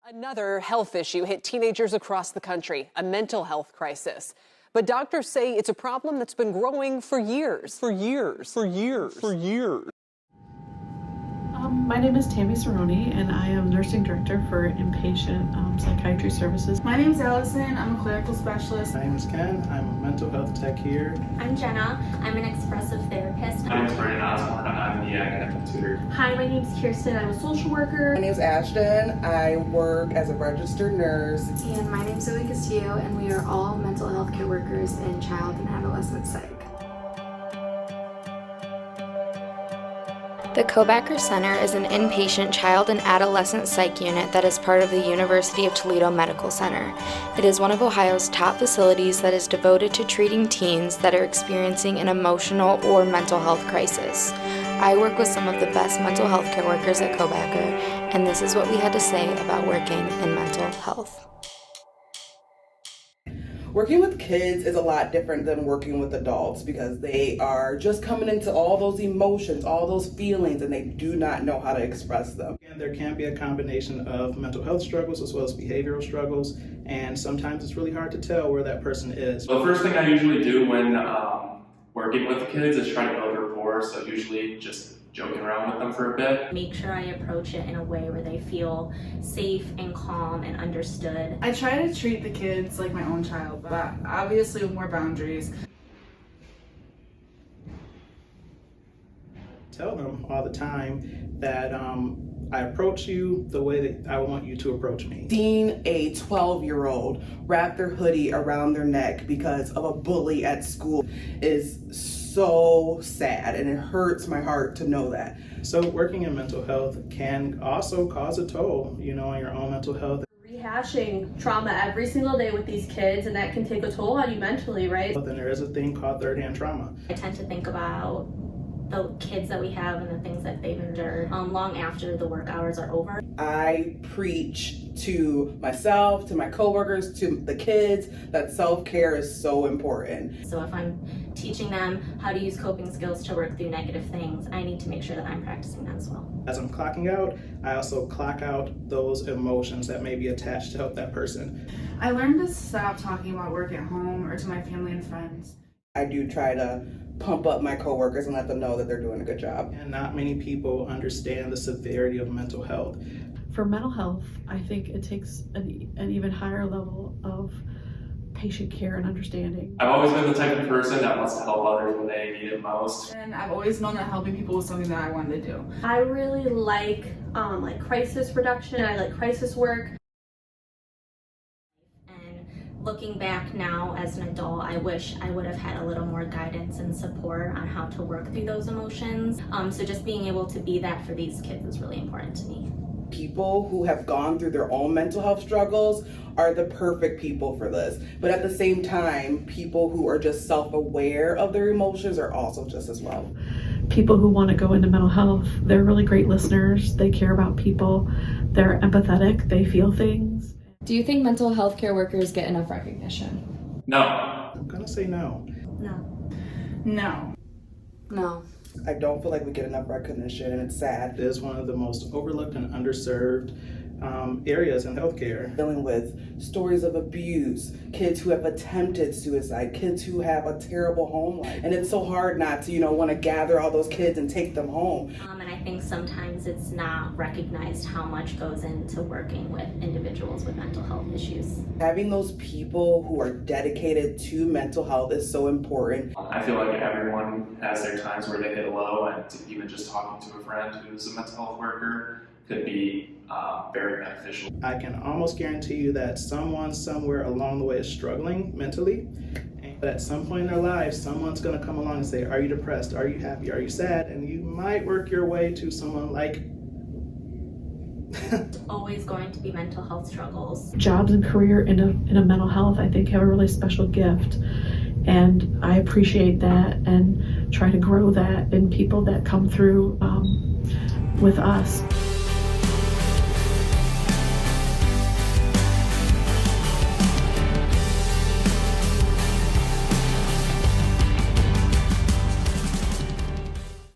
Another health issue hit teenagers across the country, a mental health crisis. But doctors say it's a problem that's been growing for years. My name is Tammy Cerrone, and I am nursing director for inpatient psychiatry services. My name is Allison. I'm a clerical specialist. My name is Ken. I'm a mental health tech here. I'm Jenna. I'm an expressive therapist. My name is Brandon Osborne. I'm the academic tutor. Hi, my name is Kirsten. I'm a social worker. My name is Ashton. I work as a registered nurse. And my name is Zoe Castillo, and we are all mental health care workers in child and adolescent psych. The Kobacker Center is an inpatient child and adolescent psych unit that is part of the University of Toledo Medical Center. It is one of Ohio's top facilities that is devoted to treating teens that are experiencing an emotional or mental health crisis. I work with some of the best mental health care workers at Kobacker, and this is what we had to say about working in mental health. Working with kids is a lot different than working with adults because they are just coming into all those emotions, all those feelings, and they do not know how to express them. And there can be a combination of mental health struggles as well as behavioral struggles, and sometimes it's really hard to tell where that person is. The first thing I usually do when working with the kids is try to build rapport, so usually just joking around with them for a bit. Make sure I approach it in a way where they feel safe and calm and understood. I try to treat the kids like my own child, but obviously with more boundaries. Tell them all the time that I approach you the way that I want you to approach me. Seeing a 12-year-old wrap their hoodie around their neck because of a bully at school is so sad, and it hurts my heart to know that. So working in mental health can also cause a toll, on your own mental health. Rehashing trauma every single day with these kids, and that can take a toll on you mentally, right? Then there is a thing called third-hand trauma. I tend to think about the kids that we have and the things that they've endured long after the work hours are over. I preach to myself, to my coworkers, to the kids, that self-care is so important. So if I'm teaching them how to use coping skills to work through negative things, I need to make sure that I'm practicing that as well. As I'm clocking out, I also clock out those emotions that may be attached to help that person. I learned to stop talking about work at home or to my family and friends. I do try to pump up my coworkers and let them know that they're doing a good job. And not many people understand the severity of mental health. For mental health, I think it takes an even higher level of patient care and understanding. I've always been the type of person that wants to help others when they need it most. And I've always known that helping people was something that I wanted to do. I really like crisis reduction. I like crisis work. Looking back now as an adult, I wish I would have had a little more guidance and support on how to work through those emotions. So just being able to be that for these kids is really important to me. People who have gone through their own mental health struggles are the perfect people for this. But at the same time, people who are just self-aware of their emotions are also just as well. People who want to go into mental health, they're really great listeners. They care about people. They're empathetic. They feel things. Do you think mental health care workers get enough recognition? No. I'm gonna say no. No. No. No. I don't feel like we get enough recognition, and it's sad. It is one of the most overlooked and underserved areas in healthcare. Dealing with stories of abuse, kids who have attempted suicide, kids who have a terrible home life. And it's so hard not to, want to gather all those kids and take them home. And I think sometimes it's not recognized how much goes into working with individuals with mental health issues. Having those people who are dedicated to mental health is so important. I feel like everyone has their times where they hit a low, and even just talking to a friend who's a mental health worker could be very beneficial. I can almost guarantee you that someone somewhere along the way is struggling mentally, and at some point in their lives, someone's going to come along and say, are you depressed? Are you happy? Are you sad? And you might work your way to someone like It's always going to be mental health struggles. Jobs and career in a mental health, I think, have a really special gift. And I appreciate that and try to grow that in people that come through with us.